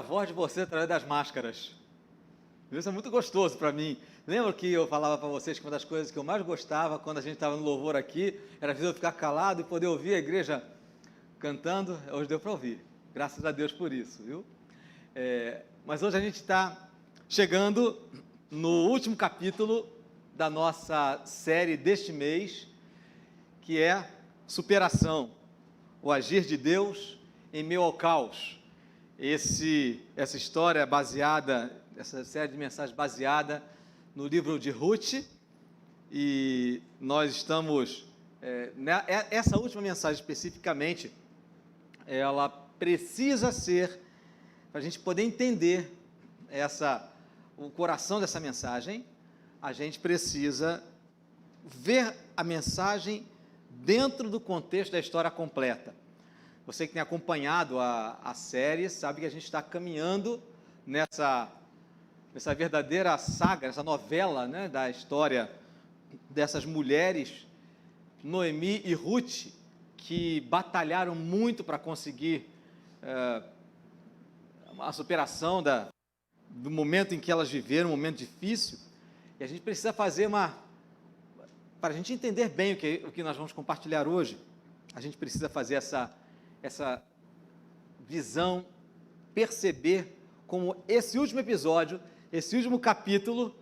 voz de você através das máscaras. Isso é muito gostoso para mim. Lembra que eu falava para vocês que uma das coisas que eu mais gostava quando a gente estava no louvor aqui era eu ficar calado e poder ouvir a igreja cantando? Hoje deu para ouvir. Graças a Deus por isso, viu? Mas hoje a gente está chegando no último capítulo da nossa série deste mês, que é superação, o agir de Deus em meio ao caos. Essa história baseada, essa série de mensagens baseada no livro de Ruth, e nós estamos, essa última mensagem especificamente, ela precisa ser, para a gente poder entender o coração dessa mensagem, a gente precisa ver a mensagem dentro do contexto da história completa. Você que tem acompanhado a série, sabe que a gente está caminhando nessa verdadeira saga, essa novela, né, da história dessas mulheres, Noemi e Ruth, que batalharam muito para conseguir a superação do momento em que elas viveram, um momento difícil. E a gente precisa fazer para a gente entender bem o que nós vamos compartilhar hoje, a gente precisa fazer essa visão, perceber como esse último episódio, esse último capítulo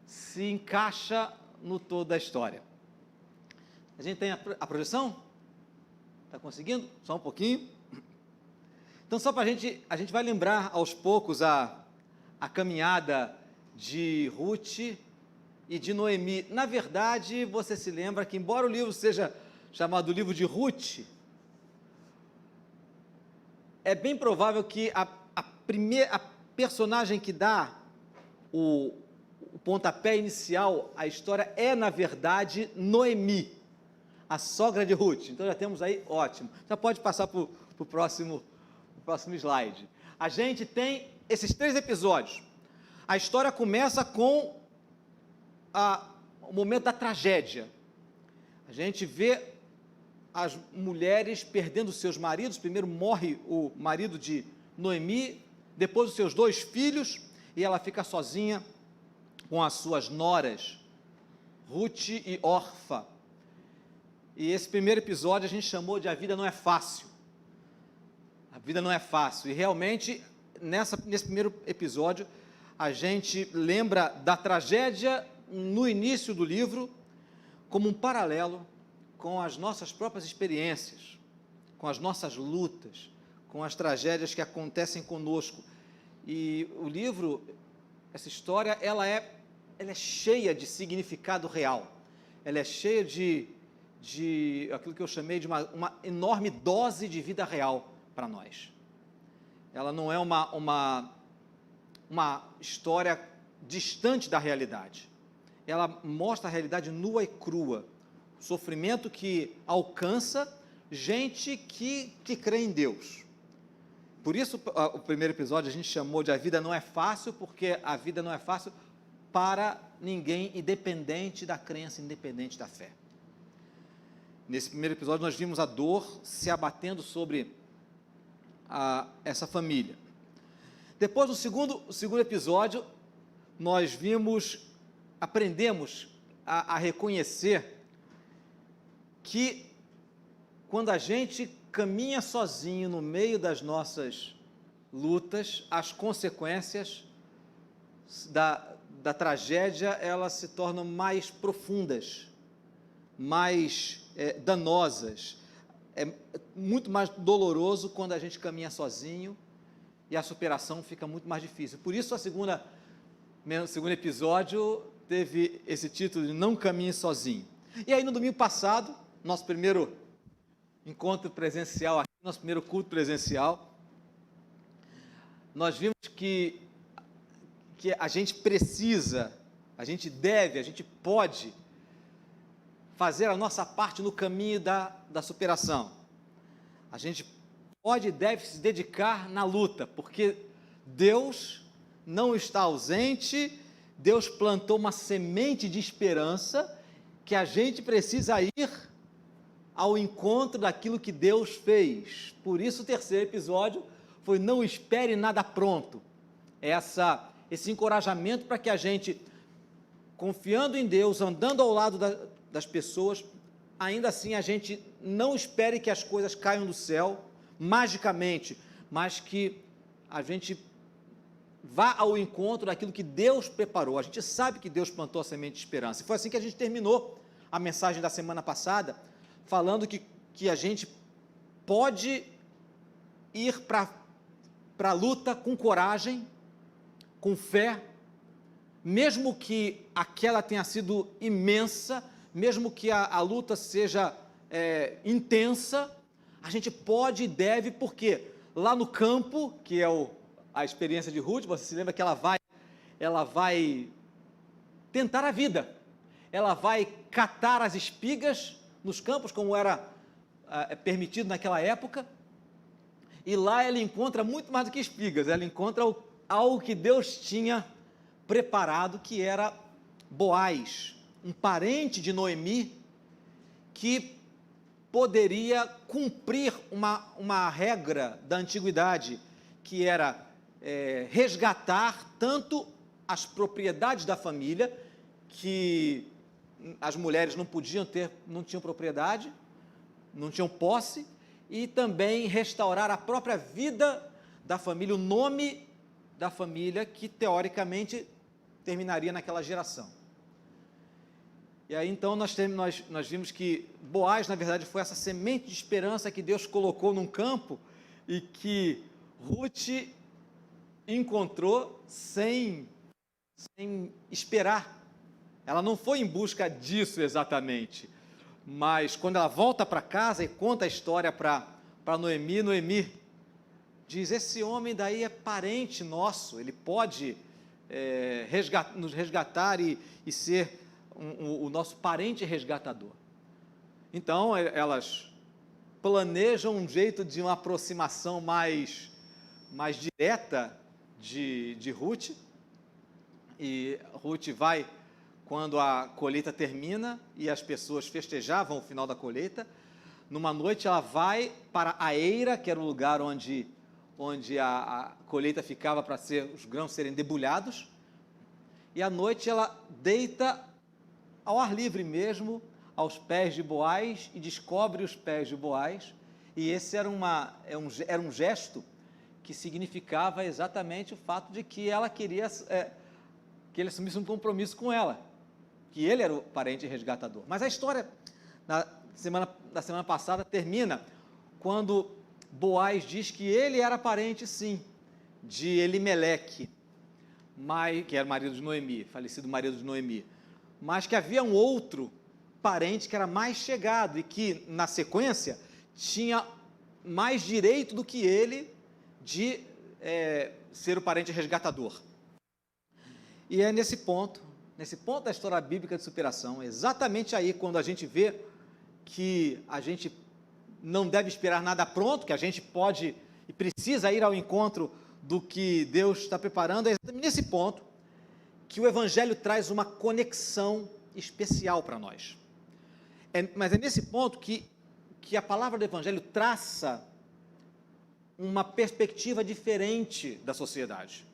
se encaixa no todo da história. A gente tem a projeção? Está conseguindo? Só um pouquinho. Então, só para a gente vai lembrar aos poucos a caminhada de Ruth e de Noemi. Na verdade, você se lembra que, embora o livro seja chamado livro de Ruth, é bem provável que a personagem que dá o pontapé inicial à história é, na verdade, Noemi, a sogra de Ruth. Então já temos aí, ótimo. Já pode passar para o próximo slide. A gente tem esses 3 episódios. A história começa com o momento da tragédia. A gente vê as mulheres perdendo seus maridos. Primeiro morre o marido de Noemi, depois os seus 2 filhos, e ela fica sozinha com as suas noras, Ruth e Orfa. E esse primeiro episódio a gente chamou de A Vida Não é Fácil. A vida não é fácil. E realmente, nesse primeiro episódio, a gente lembra da tragédia no início do livro, como um paralelo com as nossas próprias experiências, com as nossas lutas, com as tragédias que acontecem conosco. E o livro, essa história, ela é cheia de significado real. Ela é cheia de aquilo que eu chamei de uma enorme dose de vida real para nós. Ela não é uma história distante da realidade. Ela mostra a realidade nua e crua, o sofrimento que alcança gente que crê em Deus. Por isso, o primeiro episódio a gente chamou de A Vida Não é Fácil, porque a vida não é fácil para ninguém, independente da crença, independente da fé. Nesse primeiro episódio nós vimos a dor se abatendo sobre essa família. Depois, no segundo episódio, nós aprendemos a reconhecer que quando a gente caminha sozinho no meio das nossas lutas, as consequências da tragédia, elas se tornam mais profundas, mais danosas. É muito mais doloroso quando a gente caminha sozinho e a superação fica muito mais difícil. Por isso, o segundo episódio teve esse título de Não Caminhe Sozinho. E aí, no domingo passado, nosso primeiro encontro presencial, nosso primeiro culto presencial, nós vimos que a gente precisa, a gente deve, a gente pode fazer a nossa parte no caminho da superação. A gente pode e deve se dedicar na luta, porque Deus não está ausente, Deus plantou uma semente de esperança que a gente precisa ir ao encontro daquilo que Deus fez. Por isso o terceiro episódio foi não espere nada pronto. Esse encorajamento para que a gente, confiando em Deus, andando ao lado das pessoas, ainda assim a gente não espere que as coisas caiam do céu, magicamente, mas que a gente vá ao encontro daquilo que Deus preparou. A gente sabe que Deus plantou a semente de esperança. E foi assim que a gente terminou a mensagem da semana passada, falando que a gente pode ir para a luta com coragem, com fé, mesmo que aquela tenha sido imensa, mesmo que a luta seja intensa, a gente pode e deve, porque lá no campo, que é a experiência de Ruth, você se lembra que ela vai tentar a vida, ela vai catar as espigas nos campos, como era permitido naquela época, e lá ela encontra muito mais do que espigas, ela encontra algo que Deus tinha preparado, que era Boaz, um parente de Noemi, que poderia cumprir uma regra da antiguidade, que era resgatar tanto as propriedades da família, que as mulheres não tinham propriedade, não tinham posse, e também restaurar a própria vida da família, o nome da família, que teoricamente terminaria naquela geração. E aí então nós vimos que Boaz, na verdade, foi essa semente de esperança que Deus colocou num campo e que Ruth encontrou sem esperar. Ela não foi em busca disso exatamente, mas quando ela volta para casa e conta a história para Noemi diz: esse homem daí é parente nosso, ele pode nos resgatar e ser o nosso parente resgatador. Então elas planejam um jeito de uma aproximação mais direta de Ruth, e Ruth vai quando a colheita termina e as pessoas festejavam o final da colheita. Numa noite ela vai para a eira, que era o lugar onde a colheita ficava para os grãos serem debulhados, e à noite ela deita ao ar livre mesmo, aos pés de Boaz, e descobre os pés de Boaz, e esse era um gesto que significava exatamente o fato de que ela queria que ele assumisse um compromisso com ela, que ele era o parente resgatador. Mas a história da semana passada termina quando Boaz diz que ele era parente, sim, de Elimeleque, que era marido de Noemi, falecido marido de Noemi, mas que havia um outro parente que era mais chegado e que, na sequência, tinha mais direito do que ele de ser o parente resgatador. E é nesse ponto da história bíblica de superação, exatamente aí, quando a gente vê que a gente não deve esperar nada pronto, que a gente pode e precisa ir ao encontro do que Deus está preparando, é exatamente nesse ponto que o Evangelho traz uma conexão especial para nós. Mas é nesse ponto que a palavra do Evangelho traça uma perspectiva diferente da sociedade.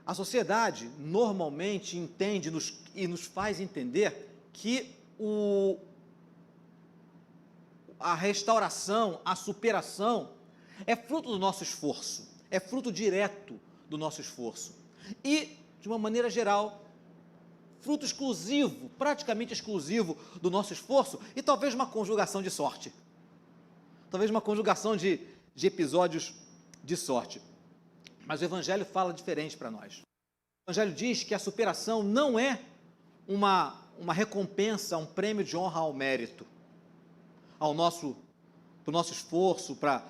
A sociedade normalmente entende e nos faz entender que a restauração, a superação, é fruto do nosso esforço, é fruto direto do nosso esforço. E, de uma maneira geral, fruto exclusivo, praticamente exclusivo do nosso esforço, e talvez uma conjugação de sorte. Talvez uma conjugação de episódios de sorte. Mas o Evangelho fala diferente para nós. O Evangelho diz que a superação não é uma recompensa, um prêmio de honra ao mérito, para o nosso esforço, para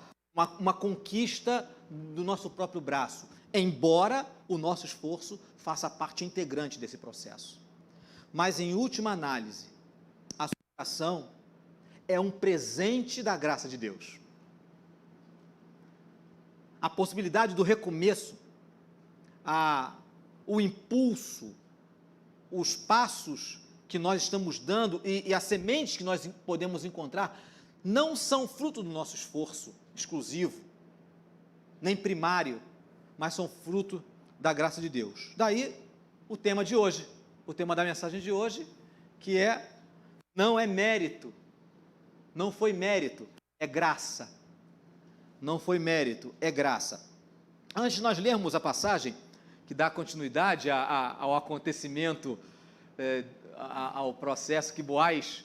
uma conquista do nosso próprio braço, embora o nosso esforço faça parte integrante desse processo. Mas, em última análise, a superação é um presente da graça de Deus. A possibilidade do recomeço, o impulso, os passos que nós estamos dando e as sementes que nós podemos encontrar não são fruto do nosso esforço exclusivo, nem primário, mas são fruto da graça de Deus. Daí o tema de hoje, o tema da mensagem de hoje, que é: não é mérito, não foi mérito, é graça. Não foi mérito, é graça. Antes de nós lermos a passagem que dá continuidade ao acontecimento, ao processo que Boaz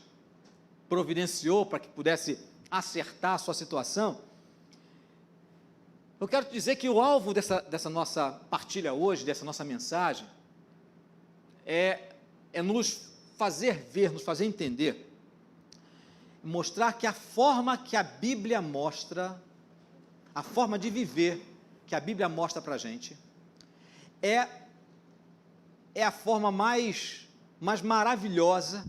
providenciou para que pudesse acertar a sua situação, eu quero te dizer que o alvo dessa nossa partilha hoje, dessa nossa mensagem, é nos fazer ver, nos fazer entender, mostrar que a forma que a Bíblia mostra, a forma de viver que a Bíblia mostra para a gente, é a forma mais maravilhosa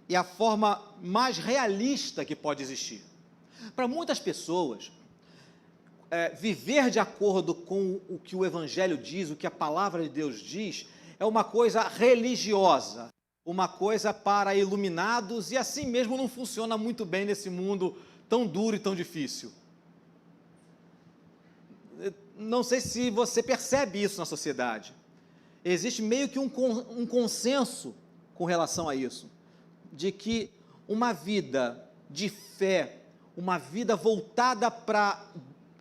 e a forma mais realista que pode existir. Para muitas pessoas, viver de acordo com o que o Evangelho diz, o que a palavra de Deus diz, é uma coisa religiosa, uma coisa para iluminados, e assim mesmo não funciona muito bem nesse mundo tão duro e tão difícil. Não sei se você percebe isso na sociedade. Existe meio que um consenso com relação a isso, de que uma vida de fé, uma vida voltada para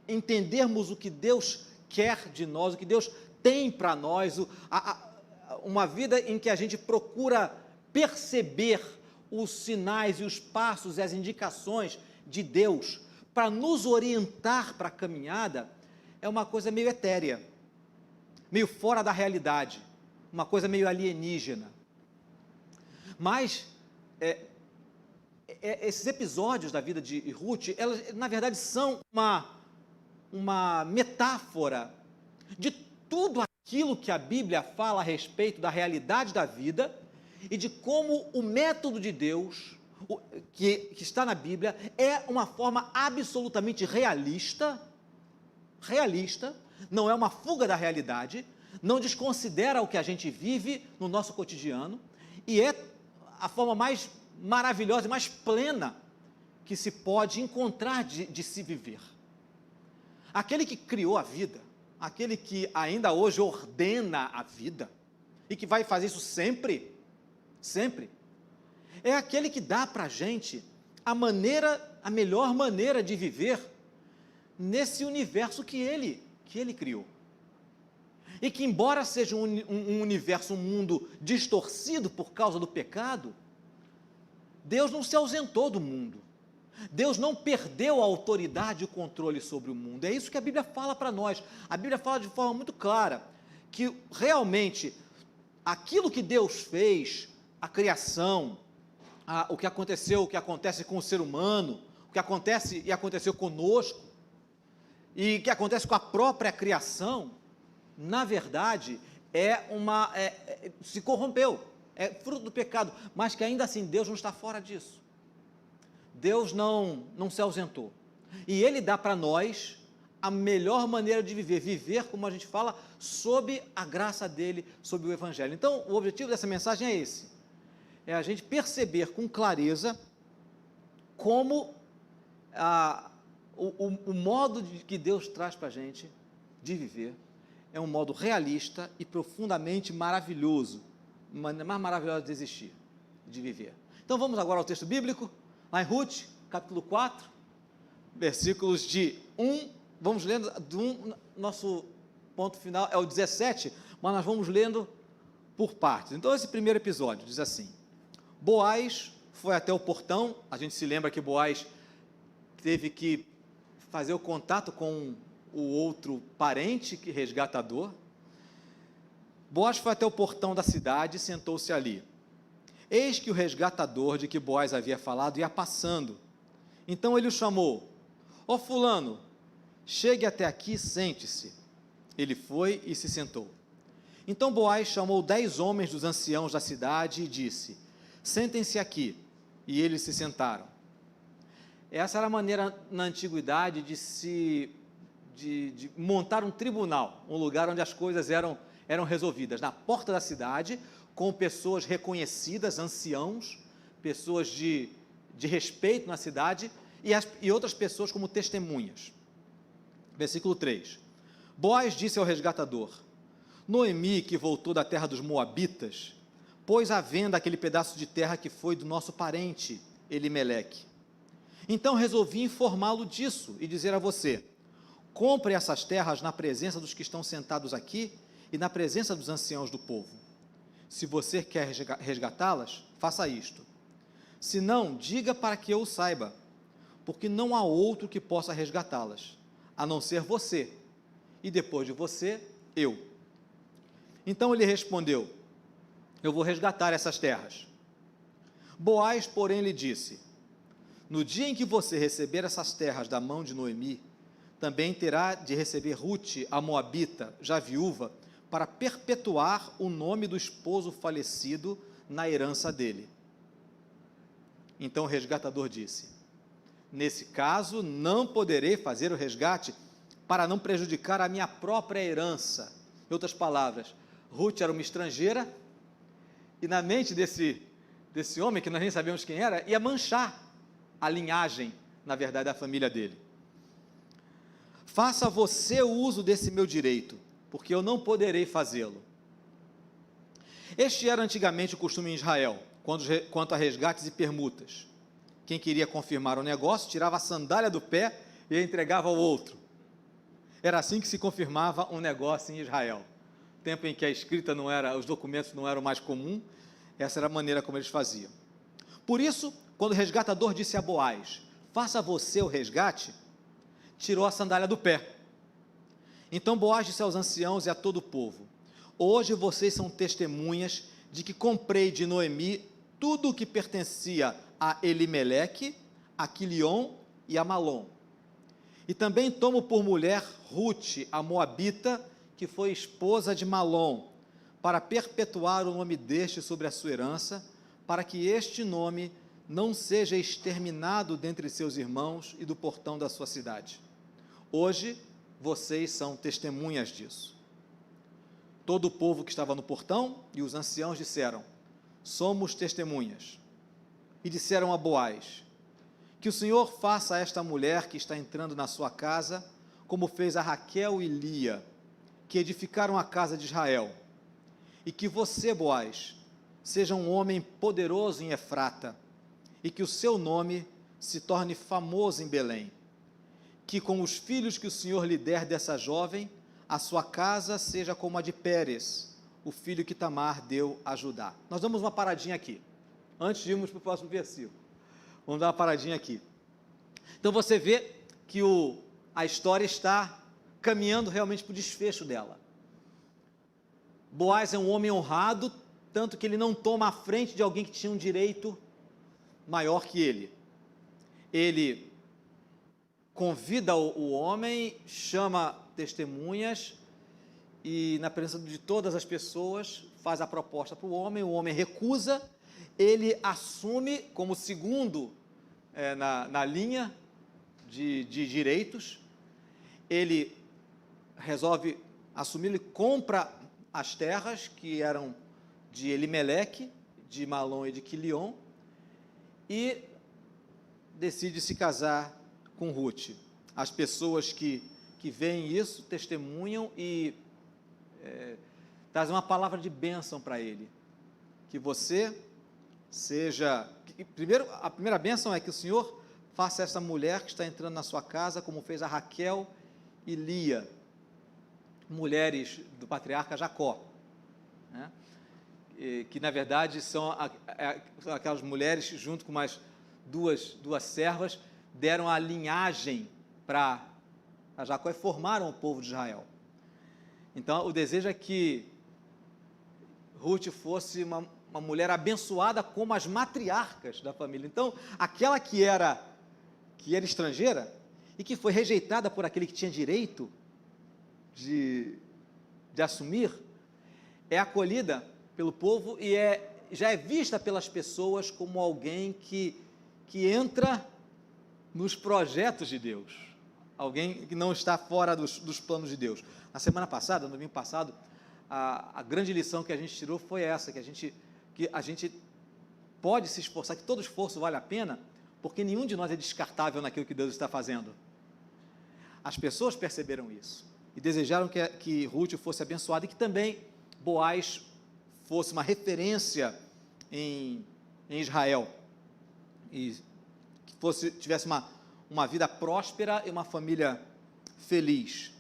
entendermos o que Deus quer de nós, o que Deus tem para nós, uma vida em que a gente procura perceber os sinais e os passos e as indicações de Deus para nos orientar para a caminhada, é uma coisa meio etérea, meio fora da realidade, uma coisa meio alienígena. Mas esses episódios da vida de Ruth, elas, na verdade, são uma metáfora de tudo aquilo que a Bíblia fala a respeito da realidade da vida e de como o método de Deus, que está na Bíblia, é uma forma absolutamente realista, não é uma fuga da realidade, não desconsidera o que a gente vive no nosso cotidiano, e é a forma mais maravilhosa e mais plena que se pode encontrar de se viver. Aquele que criou a vida, aquele que ainda hoje ordena a vida, e que vai fazer isso sempre, é aquele que dá para a gente a melhor maneira de viver nesse universo que ele criou. E que, embora seja um universo, um mundo distorcido por causa do pecado, Deus não se ausentou do mundo. Deus não perdeu a autoridade e o controle sobre o mundo. É isso que a Bíblia fala para nós. A Bíblia fala de forma muito clara que realmente aquilo que Deus fez, a criação, o que aconteceu, o que acontece com o ser humano, o que acontece e aconteceu conosco, e que acontece com a própria criação, na verdade, se corrompeu, é fruto do pecado, mas que ainda assim Deus não está fora disso. Deus não se ausentou. E Ele dá para nós a melhor maneira de viver, como a gente fala, sob a graça dEle, sob o Evangelho. Então, o objetivo dessa mensagem é esse, é a gente perceber com clareza como o modo que Deus traz para a gente de viver é um modo realista e profundamente maravilhoso, mais maravilhosa de existir, de viver. Então vamos agora ao texto bíblico, lá em Ruth, capítulo 4, versículos de 1, vamos lendo, nosso ponto final é o 17, mas nós vamos lendo por partes. Então esse primeiro episódio diz assim: Boaz foi até o portão, a gente se lembra que Boaz teve que fazer o contato com o outro parente resgatador. Boaz foi até o portão da cidade e sentou-se ali. Eis que o resgatador de que Boaz havia falado ia passando. Então ele o chamou: ó fulano, chegue até aqui e sente-se. Ele foi e se sentou. Então Boaz chamou 10 homens dos anciãos da cidade e disse: sentem-se aqui. E eles se sentaram. Essa era a maneira na antiguidade de montar um tribunal, um lugar onde as coisas eram resolvidas, na porta da cidade, com pessoas reconhecidas, anciãos, pessoas de respeito na cidade, e outras pessoas como testemunhas. Versículo 3. Boaz disse ao resgatador: Noemi, que voltou da terra dos Moabitas, pôs à venda aquele pedaço de terra que foi do nosso parente, Elimeleque. Então resolvi informá-lo disso e dizer a você: compre essas terras na presença dos que estão sentados aqui e na presença dos anciãos do povo. Se você quer resgatá-las, faça isto. Se não, diga para que eu o saiba, porque não há outro que possa resgatá-las, a não ser você, e depois de você, eu. Então ele respondeu: eu vou resgatar essas terras. Boaz, porém, lhe disse: no dia em que você receber essas terras da mão de Noemi, também terá de receber Rute, a moabita, já viúva, para perpetuar o nome do esposo falecido na herança dele. Então o resgatador disse: nesse caso, não poderei fazer o resgate para não prejudicar a minha própria herança. Em outras palavras, Rute era uma estrangeira e na mente desse homem, que nós nem sabemos quem era, ia manchar a linhagem, na verdade, da família dele. Faça você o uso desse meu direito, porque eu não poderei fazê-lo. Este era antigamente o costume em Israel, quanto a resgates e permutas. Quem queria confirmar o negócio, tirava a sandália do pé e a entregava ao outro. Era assim que se confirmava um negócio em Israel. Tempo em que a escrita não era, os documentos não eram mais comum, essa era a maneira como eles faziam. Por isso, quando o resgatador disse a Boaz: faça você o resgate, tirou a sandália do pé. Então Boaz disse aos anciãos e a todo o povo: hoje vocês são testemunhas de que comprei de Noemi tudo o que pertencia a Elimeleque, a Quilion e a Malom. E também tomo por mulher Rute, a moabita, que foi esposa de Malom, para perpetuar o nome deste sobre a sua herança, para que este nome não seja exterminado dentre seus irmãos e do portão da sua cidade. Hoje, vocês são testemunhas disso. Todo o povo que estava no portão e os anciãos disseram: somos testemunhas. E disseram a Boaz: que o Senhor faça a esta mulher que está entrando na sua casa, como fez a Raquel e Lia, que edificaram a casa de Israel. E que você, Boaz, seja um homem poderoso em Efrata, e que o seu nome se torne famoso em Belém. Que com os filhos que o Senhor lhe der dessa jovem, a sua casa seja como a de Pérez, o filho que Tamar deu a Judá. Nós damos uma paradinha aqui, antes de irmos para o próximo versículo. Vamos dar uma paradinha aqui. Então você vê que a história está caminhando realmente para o desfecho dela. Boaz é um homem honrado, tanto que ele não toma a frente de alguém que tinha um direito maior que ele. Ele convida o homem, chama testemunhas e, na presença de todas as pessoas, faz a proposta para o homem recusa, ele assume como segundo na linha de direitos, ele resolve assumir, ele compra as terras que eram de Elimeleque, de Malom e de Quilion, e decide se casar com Rute. As pessoas que veem isso testemunham e trazem uma palavra de bênção para ele, que você seja... Primeiro, a primeira bênção é que o Senhor faça essa mulher que está entrando na sua casa, como fez a Raquel e Lia, mulheres do patriarca Jacó, né? Que na verdade são aquelas mulheres, junto com mais duas servas, deram a linhagem para Jacó e formaram o povo de Israel. Então o desejo é que Rute fosse uma mulher abençoada como as matriarcas da família. Então aquela que era estrangeira e que foi rejeitada por aquele que tinha direito de assumir, é acolhida pelo povo e já é vista pelas pessoas como alguém que entra nos projetos de Deus, alguém que não está fora dos planos de Deus. Na semana passada, no domingo passado, a grande lição que a gente tirou foi essa, que a gente pode se esforçar, que todo esforço vale a pena, porque nenhum de nós é descartável naquilo que Deus está fazendo. As pessoas perceberam isso e desejaram que Ruth fosse abençoada e que também Boaz fosse uma referência em Israel e que tivesse uma vida próspera e uma família feliz.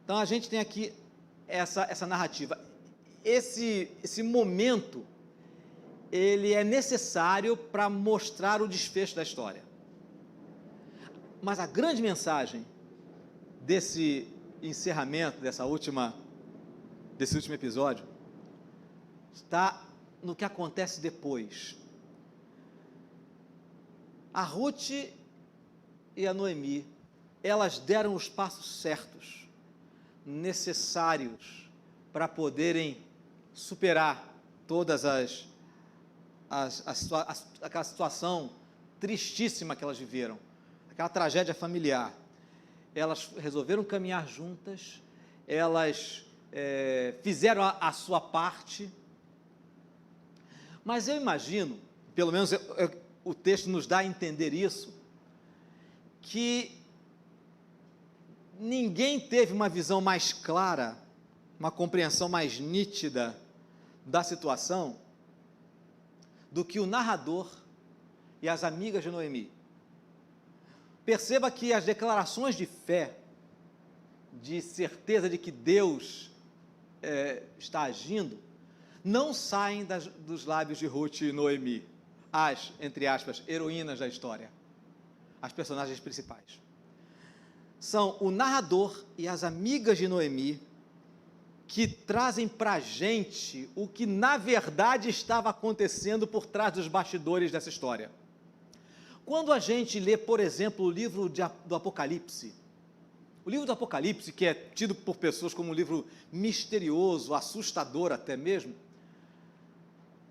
Então a gente tem aqui essa narrativa. Esse momento, ele é necessário para mostrar o desfecho da história. Mas a grande mensagem desse encerramento, desse último episódio, está no que acontece depois. A Ruth e a Noemi, elas deram os passos certos, necessários, para poderem superar todas aquela situação tristíssima que elas viveram, aquela tragédia familiar. Elas resolveram caminhar juntas, elas fizeram a sua parte, mas eu imagino, pelo menos o texto nos dá a entender isso, que ninguém teve uma visão mais clara, uma compreensão mais nítida da situação do que o narrador e as amigas de Noemi. Perceba que as declarações de fé, de certeza de que Deus está agindo, não saem dos lábios de Ruth e Noemi, as, entre aspas, heroínas da história, as personagens principais. São o narrador e as amigas de Noemi que trazem para a gente o que na verdade estava acontecendo por trás dos bastidores dessa história. Quando a gente lê, por exemplo, o livro do Apocalipse, o livro do Apocalipse, que é tido por pessoas como um livro misterioso, assustador até mesmo,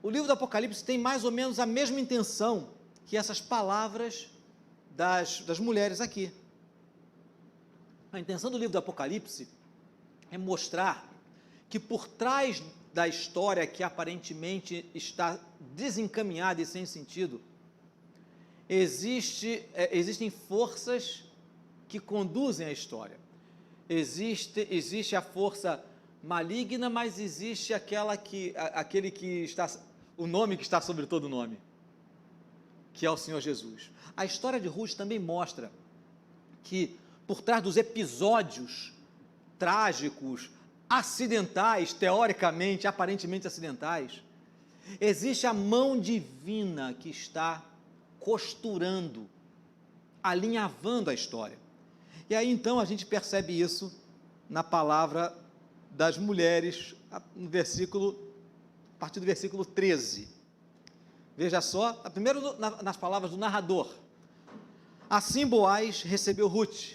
o livro do Apocalipse tem mais ou menos a mesma intenção que essas palavras das mulheres aqui. A intenção do livro do Apocalipse é mostrar que por trás da história que aparentemente está desencaminhada e sem sentido, existem forças que conduzem a história. Existe a força maligna, mas existe aquele que está, o nome que está sobre todo nome, que é o Senhor Jesus. A história de Ruth também mostra que por trás dos episódios trágicos, acidentais, teoricamente, aparentemente acidentais, existe a mão divina que está costurando, alinhavando a história. E aí então a gente percebe isso na palavra das mulheres, a partir do versículo 13. Veja só, primeiro nas palavras do narrador. Assim Boaz recebeu Ruth,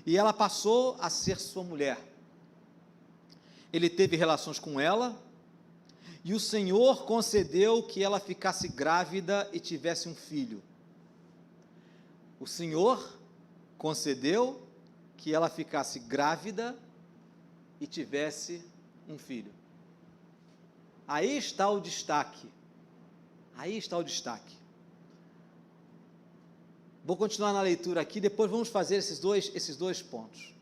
e ela passou a ser sua mulher. Ele teve relações com ela, e o Senhor concedeu que ela ficasse grávida e tivesse um filho. O Senhor concedeu que ela ficasse grávida e tivesse um filho. Aí está o destaque. Aí está o destaque. Vou continuar na leitura aqui, depois vamos fazer esses dois pontos.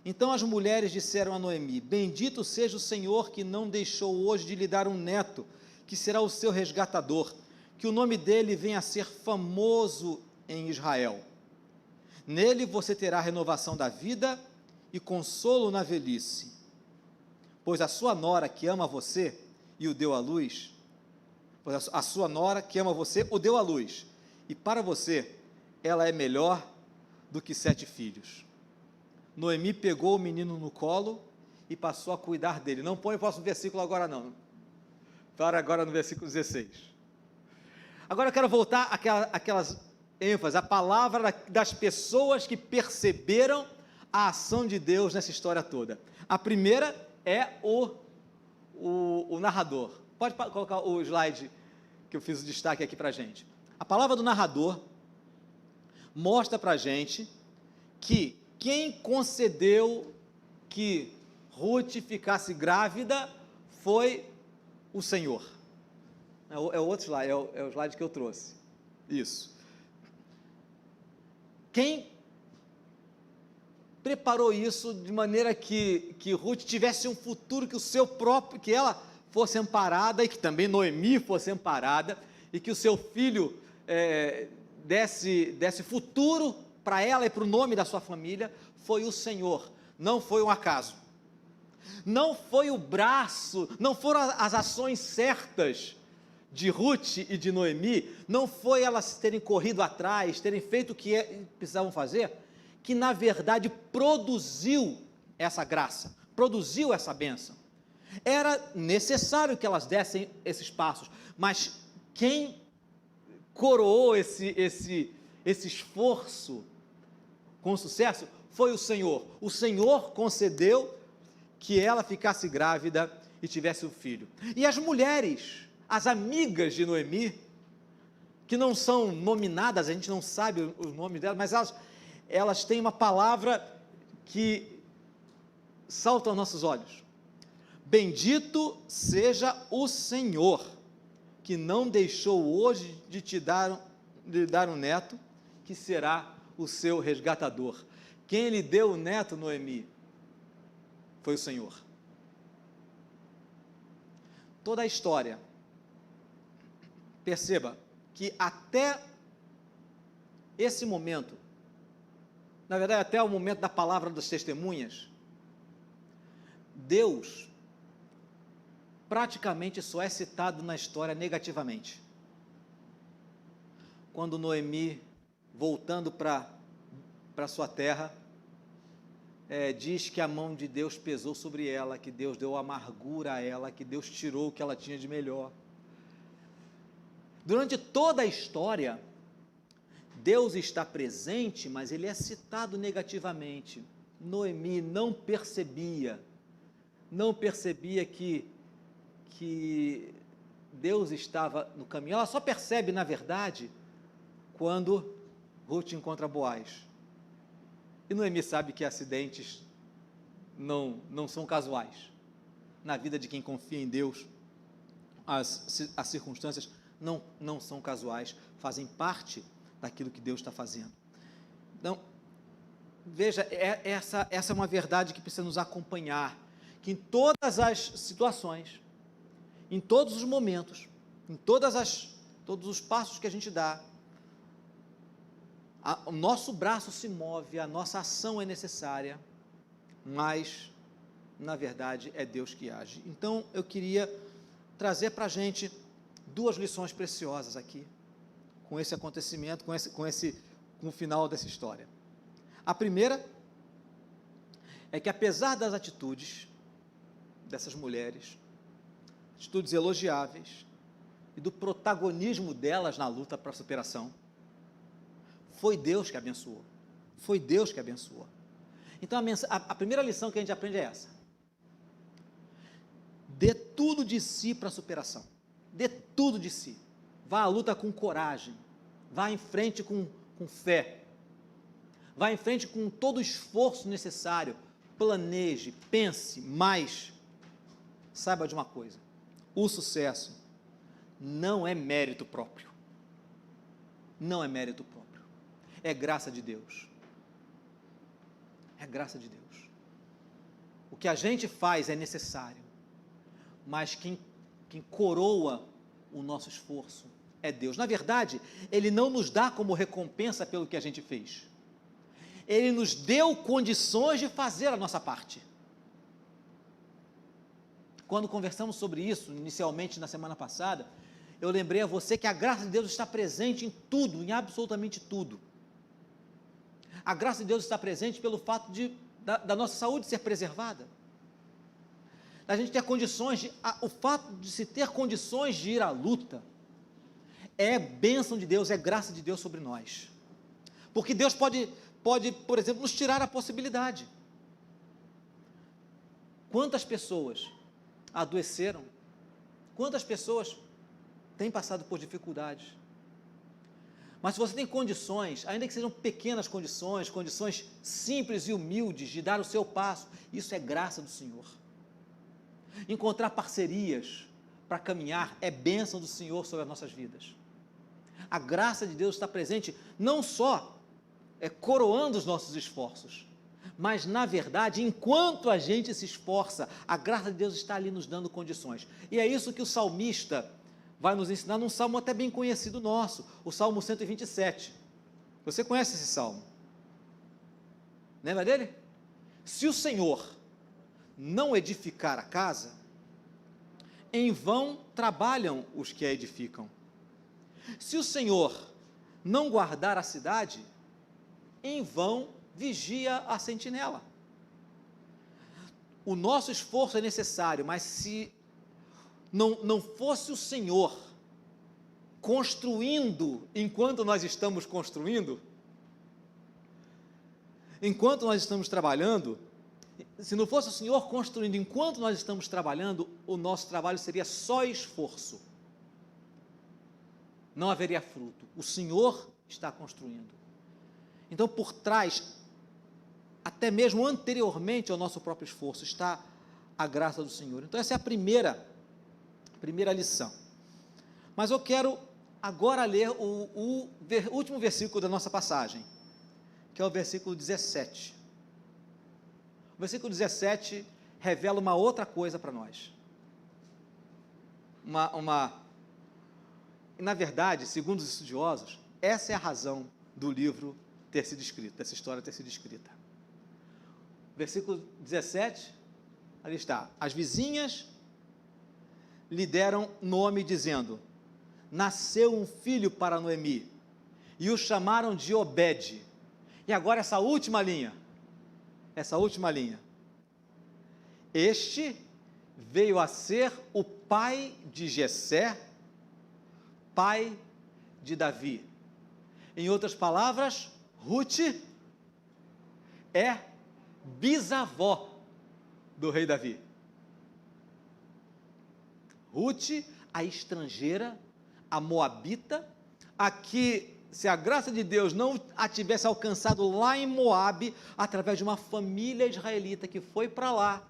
Então as mulheres disseram a Noemi: bendito seja o Senhor que não deixou hoje de lhe dar um neto, que será o seu resgatador, que o nome dele venha a ser famoso em Israel. Nele você terá renovação da vida e consolo na velhice, pois a sua nora que ama você e o deu à luz, pois a sua nora que ama você o deu à luz, e para você ela é melhor do que 7 filhos. Noemi pegou o menino no colo e passou a cuidar dele. Não põe o próximo versículo agora não. Para agora no versículo 16. Agora eu quero voltar àquelas ênfases, a palavra das pessoas que perceberam a ação de Deus nessa história toda. A primeira é o narrador. Pode colocar o slide que eu fiz o destaque aqui para a gente. A palavra do narrador mostra para a gente que quem concedeu que Ruth ficasse grávida foi o Senhor. É o outro slide, é o slide que eu trouxe. Isso. Quem preparou isso de maneira que Ruth tivesse um futuro, que o seu próprio, que ela fosse amparada e que também Noemi fosse amparada e que o seu filho desse futuro para ela e para o nome da sua família. Foi o Senhor, não foi um acaso. Não foi o braço, não foram as ações certas de Ruth e de Noemi, não foi elas terem corrido atrás, terem feito o que precisavam fazer, que na verdade produziu essa graça, produziu essa bênção. Era necessário que elas dessem esses passos, mas quem coroou esse esforço com sucesso foi o Senhor. O Senhor concedeu que ela ficasse grávida e tivesse um filho. E as mulheres, as amigas de Noemi, que não são nominadas, a gente não sabe os nomes delas, mas elas têm uma palavra que salta aos nossos olhos. Bendito seja o Senhor, que não deixou hoje de te dar um neto, que será o seu resgatador. Quem lhe deu o neto, Noemi, foi o Senhor. Toda a história, perceba que até esse momento, na verdade até o momento da palavra das testemunhas, Deus praticamente só é citado na história negativamente. Quando Noemi, voltando para sua terra, diz que a mão de Deus pesou sobre ela, que Deus deu amargura a ela, que Deus tirou o que ela tinha de melhor. Durante toda a história, Deus está presente, mas ele é citado negativamente. Noemi não percebia que Deus estava no caminho. Ela só percebe, na verdade, quando Ruth encontra Boaz. E Noemi sabe que acidentes não são casuais. Na vida de quem confia em Deus, as circunstâncias não são casuais, fazem parte daquilo que Deus está fazendo. Então, veja, essa é uma verdade que precisa nos acompanhar, que em todas as situações, em todos os momentos, em todos os passos que a gente dá, o nosso braço se move, a nossa ação é necessária, mas, na verdade, é Deus que age. Então, eu queria trazer para a gente duas lições preciosas aqui, com esse acontecimento, com o final dessa história. A primeira é que, apesar das atitudes dessas mulheres, atitudes elogiáveis, e do protagonismo delas na luta para a superação, foi Deus que abençoou. Foi Deus que abençoou. Então, a primeira lição que a gente aprende é essa. Dê tudo de si para a superação. Dê tudo de si. Vá à luta com coragem. Vá em frente com fé. Vá em frente com todo o esforço necessário. Planeje, pense, mas saiba de uma coisa. O sucesso não é mérito próprio. Não é mérito próprio. É graça de Deus. É graça de Deus. O que a gente faz é necessário, mas quem coroa o nosso esforço é Deus. Na verdade, Ele não nos dá como recompensa pelo que a gente fez. Ele nos deu condições de fazer a nossa parte. Quando conversamos sobre isso, inicialmente na semana passada, eu lembrei a você que a graça de Deus está presente em tudo, em absolutamente tudo. A graça de Deus está presente pelo fato da nossa saúde ser preservada, da gente ter condições, o fato de se ter condições de ir à luta, é bênção de Deus, é graça de Deus sobre nós, porque Deus pode, por exemplo, nos tirar a possibilidade. Quantas pessoas adoeceram, quantas pessoas têm passado por dificuldades, mas se você tem condições, ainda que sejam pequenas condições simples e humildes de dar o seu passo, isso é graça do Senhor. Encontrar parcerias para caminhar é bênção do Senhor sobre as nossas vidas. A graça de Deus está presente não só coroando os nossos esforços, Mas, na verdade, enquanto a gente se esforça, a graça de Deus está ali nos dando condições. E é isso que o salmista vai nos ensinar num salmo até bem conhecido nosso, o Salmo 127. Você conhece esse salmo? Lembra dele? Se o Senhor não edificar a casa, em vão trabalham os que a edificam. Se o Senhor não guardar a cidade, em vão vigia a sentinela. O nosso esforço é necessário, mas se não fosse o Senhor construindo enquanto nós estamos construindo, enquanto nós estamos trabalhando, se não fosse o Senhor construindo enquanto nós estamos trabalhando, o nosso trabalho seria só esforço. Não haveria fruto. O Senhor está construindo. Então, por trás, até mesmo anteriormente ao nosso próprio esforço, está a graça do Senhor. Então, essa é a primeira lição. Mas eu quero agora ler o último versículo da nossa passagem, que é o versículo 17. O versículo 17 revela uma outra coisa para nós. Na verdade, segundo os estudiosos, essa é a razão do livro ter sido escrito, dessa história ter sido escrita. Versículo 17, ali está. As vizinhas lhe deram nome dizendo: nasceu um filho para Noemi, e o chamaram de Obed. E agora essa última linha. Este veio a ser o pai de Jessé, pai de Davi. Em outras palavras, Ruth é bisavó do rei Davi. Ruth, a estrangeira, a moabita, a que, se a graça de Deus não a tivesse alcançado lá em Moabe, através de uma família israelita que foi para lá,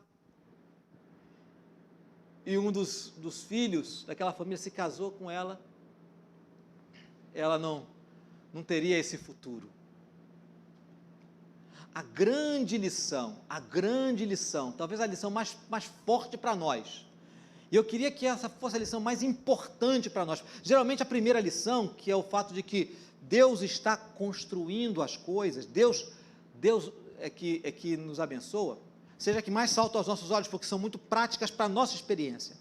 e um dos filhos daquela família se casou com ela, ela não teria esse futuro. A grande lição, talvez a lição mais forte para nós, e eu queria que essa fosse a lição mais importante para nós. Geralmente a primeira lição, que é o fato de que Deus está construindo as coisas, Deus é que nos abençoa, seja que mais salta aos nossos olhos, porque são muito práticas para a nossa experiência.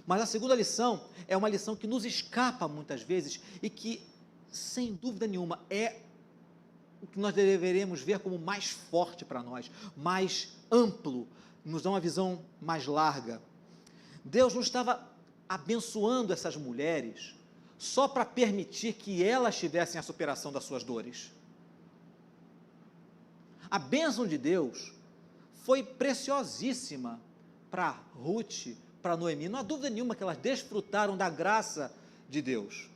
Mas a segunda lição é uma lição que nos escapa muitas vezes e que, sem dúvida nenhuma, é o que nós deveremos ver como mais forte para nós, mais amplo, nos dá uma visão mais larga. Deus não estava abençoando essas mulheres só para permitir que elas tivessem a superação das suas dores. A bênção de Deus foi preciosíssima para Ruth, para Noemi. Não há dúvida nenhuma que elas desfrutaram da graça de Deus.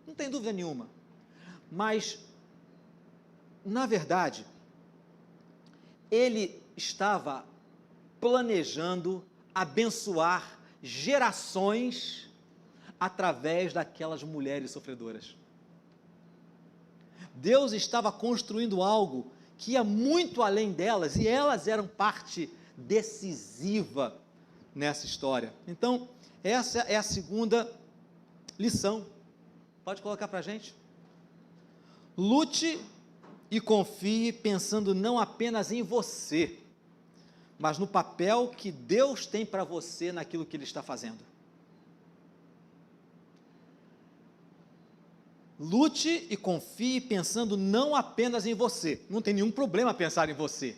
Não tem dúvida nenhuma. Mas, na verdade, Ele estava planejando abençoar gerações através daquelas mulheres sofredoras. Deus estava construindo algo que ia muito além delas, e elas eram parte decisiva nessa história. Então, essa é a segunda lição. Pode colocar para a gente? Lute e confie pensando não apenas em você, mas no papel que Deus tem para você naquilo que Ele está fazendo. Lute e confie pensando não apenas em você. Não tem nenhum problema pensar em você.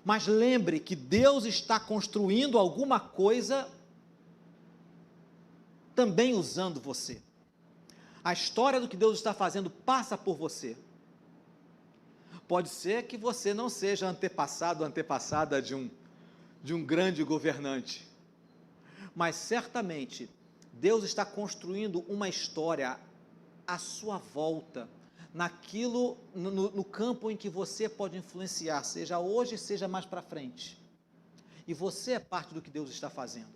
Mas lembre que Deus está construindo alguma coisa também usando você. A história do que Deus está fazendo passa por você. Pode ser que você não seja antepassado ou antepassada de um grande governante, mas certamente Deus está construindo uma história à sua volta, naquilo, no campo em que você pode influenciar, seja hoje, seja mais para frente. E você é parte do que Deus está fazendo.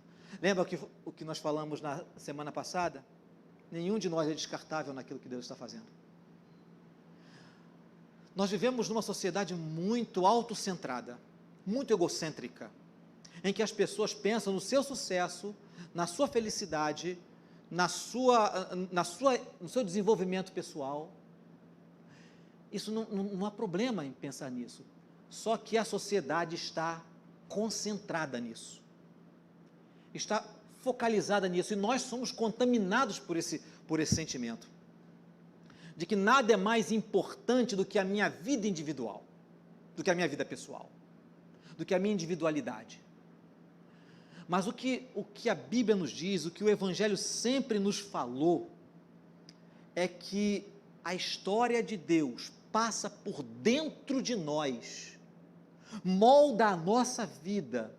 Lembra o que nós falamos na semana passada? Nenhum de nós é descartável naquilo que Deus está fazendo. Nós vivemos numa sociedade muito autocentrada, muito egocêntrica, em que as pessoas pensam no seu sucesso, na sua felicidade, no seu desenvolvimento pessoal. Isso não há problema em pensar nisso, só que a sociedade está concentrada nisso, está focalizada nisso, e nós somos contaminados por esse sentimento, de que nada é mais importante do que a minha vida individual, do que a minha vida pessoal, do que a minha individualidade. Mas o que a Bíblia nos diz, o que o Evangelho sempre nos falou, é que a história de Deus passa por dentro de nós, molda a nossa vida,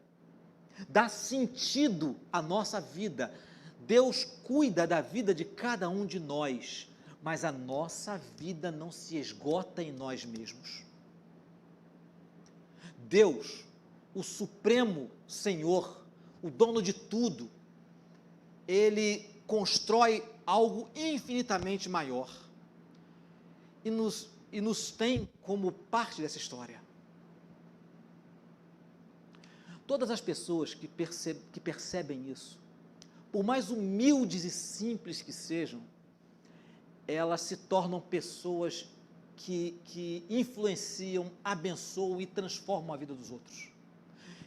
dá sentido à nossa vida. Deus cuida da vida de cada um de nós, mas a nossa vida não se esgota em nós mesmos. Deus, o Supremo Senhor, o dono de tudo, Ele constrói algo infinitamente maior e nos tem como parte dessa história. Todas as pessoas que percebem isso, por mais humildes e simples que sejam, elas se tornam pessoas que influenciam, abençoam e transformam a vida dos outros.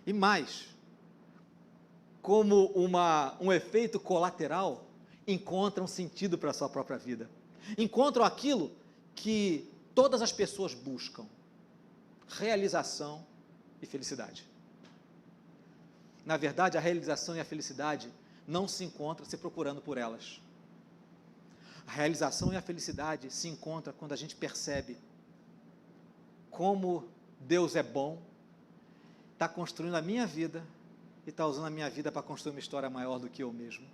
E mais, como um efeito colateral, encontram sentido para a sua própria vida. Encontram aquilo que todas as pessoas buscam: realização e felicidade. Na verdade, a realização e a felicidade não se encontram se procurando por elas. A realização e a felicidade se encontram quando a gente percebe como Deus é bom, está construindo a minha vida e está usando a minha vida para construir uma história maior do que eu mesmo.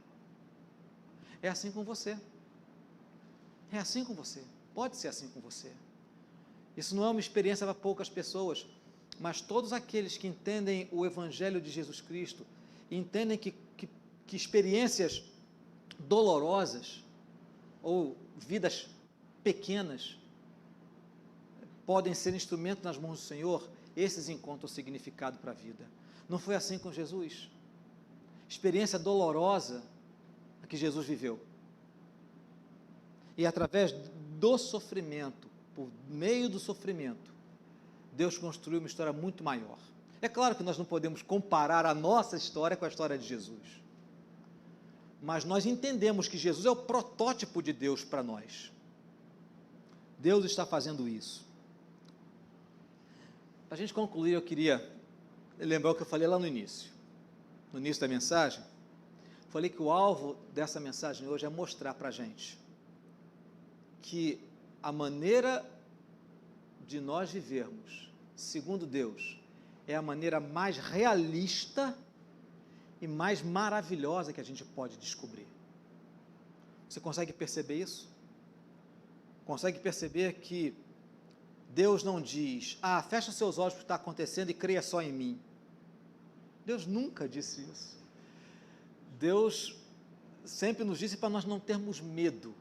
É assim com você. É assim com você. Pode ser assim com você. Isso não é uma experiência para poucas pessoas, mas todos aqueles que entendem o Evangelho de Jesus Cristo, entendem que experiências dolorosas ou vidas pequenas podem ser instrumento nas mãos do Senhor, esses encontram significado para a vida. Não foi assim com Jesus? Experiência dolorosa a que Jesus viveu. E através do sofrimento, por meio do sofrimento, Deus construiu uma história muito maior. É claro que nós não podemos comparar a nossa história com a história de Jesus, mas nós entendemos que Jesus é o protótipo de Deus para nós. Deus está fazendo isso. Para a gente concluir, eu queria lembrar o que eu falei lá no início da mensagem. Falei que o alvo dessa mensagem hoje é mostrar para a gente que a maneira de nós vivermos, segundo Deus, é a maneira mais realista e mais maravilhosa que a gente pode descobrir. Você consegue perceber isso? Consegue perceber que Deus não diz: fecha seus olhos para o que está acontecendo e creia só em mim. Deus nunca disse isso. Deus sempre nos disse para nós não termos medo.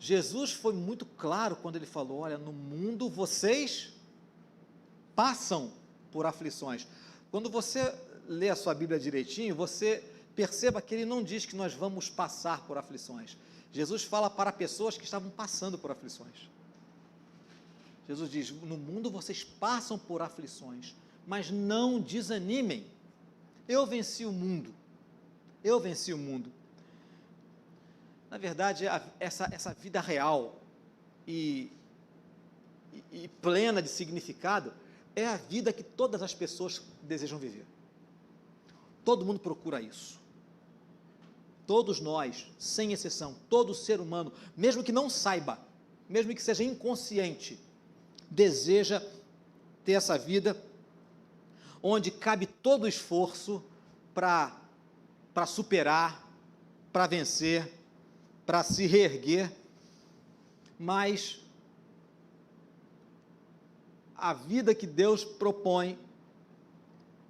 Jesus foi muito claro quando ele falou: olha, no mundo vocês passam por aflições. Quando você lê a sua Bíblia direitinho, você perceba que ele não diz que nós vamos passar por aflições. Jesus fala para pessoas que estavam passando por aflições. Jesus diz: no mundo vocês passam por aflições, mas não desanimem. Eu venci o mundo. Eu venci o mundo. Na verdade, essa vida real e plena de significado é a vida que todas as pessoas desejam viver. Todo mundo procura isso. Todos nós, sem exceção, todo ser humano, mesmo que não saiba, mesmo que seja inconsciente, deseja ter essa vida onde cabe todo o esforço para superar, para vencer, para se reerguer, mas a vida que Deus propõe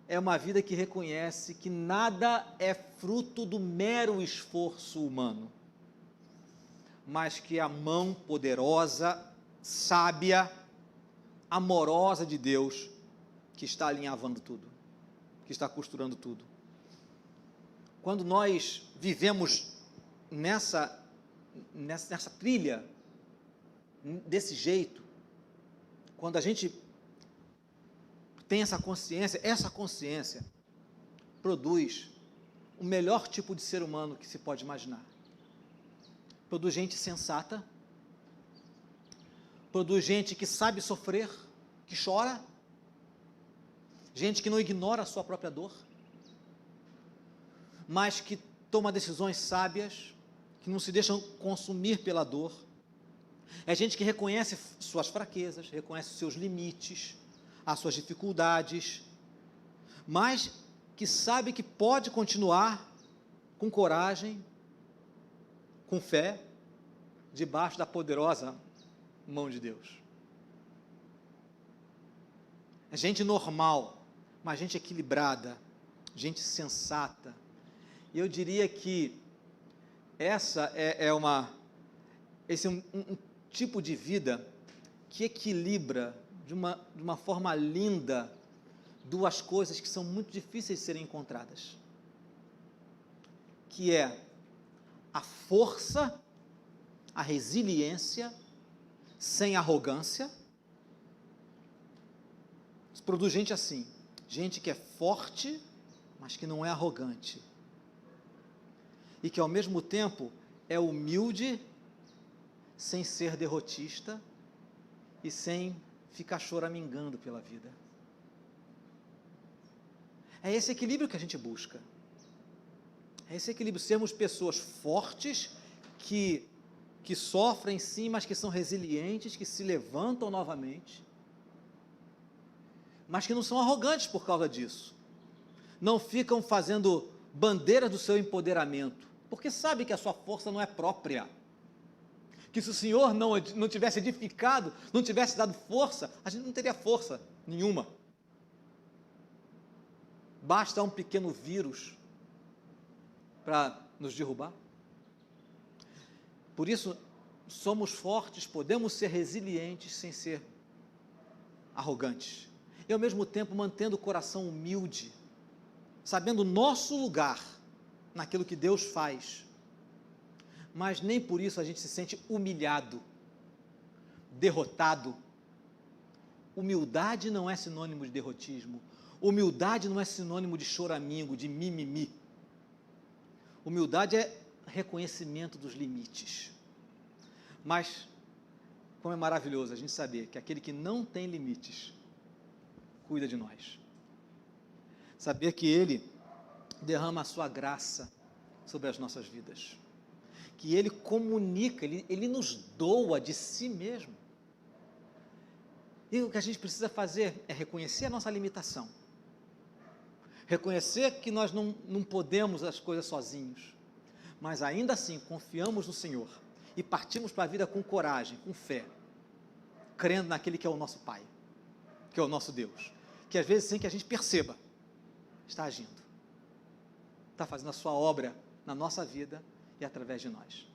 é uma vida que reconhece que nada é fruto do mero esforço humano, mas que a mão poderosa, sábia, amorosa de Deus que está alinhavando tudo, que está costurando tudo. Quando nós vivemos nessa trilha, desse jeito, quando a gente tem essa consciência produz o melhor tipo de ser humano que se pode imaginar. Produz gente sensata, produz gente que sabe sofrer, que chora, gente que não ignora a sua própria dor, mas que toma decisões sábias, que não se deixam consumir pela dor. É gente que reconhece suas fraquezas, reconhece os seus limites, as suas dificuldades, mas que sabe que pode continuar com coragem, com fé, debaixo da poderosa mão de Deus. É gente normal, mas gente equilibrada, gente sensata. E eu diria que esse é um tipo de vida que equilibra de uma forma linda duas coisas que são muito difíceis de serem encontradas, que é a força, a resiliência, sem arrogância. Isso produz gente assim, gente que é forte, mas que não é arrogante, e que ao mesmo tempo é humilde, sem ser derrotista e sem ficar choramingando pela vida. É esse equilíbrio que a gente busca. É esse equilíbrio, sermos pessoas fortes, que sofrem sim, mas que são resilientes, que se levantam novamente, mas que não são arrogantes por causa disso. Não ficam fazendo bandeira do seu empoderamento, porque sabe que a sua força não é própria. Que se o Senhor não tivesse edificado, não tivesse dado força, a gente não teria força nenhuma. Basta um pequeno vírus para nos derrubar. Por isso, somos fortes, podemos ser resilientes sem ser arrogantes. E ao mesmo tempo mantendo o coração humilde, sabendo o nosso lugar naquilo que Deus faz. Mas nem por isso a gente se sente humilhado, derrotado. Humildade não é sinônimo de derrotismo. Humildade não é sinônimo de choramingo, de mimimi. Humildade é reconhecimento dos limites. Mas, como é maravilhoso a gente saber que aquele que não tem limites cuida de nós. Saber que Ele derrama a sua graça sobre as nossas vidas. Que Ele comunica, Ele nos doa de si mesmo. E o que a gente precisa fazer é reconhecer a nossa limitação. Reconhecer que nós não podemos as coisas sozinhos, mas ainda assim confiamos no Senhor e partimos para a vida com coragem, com fé, crendo naquele que é o nosso Pai, que é o nosso Deus, que às vezes sem que a gente perceba, está agindo, está fazendo a sua obra na nossa vida e através de nós.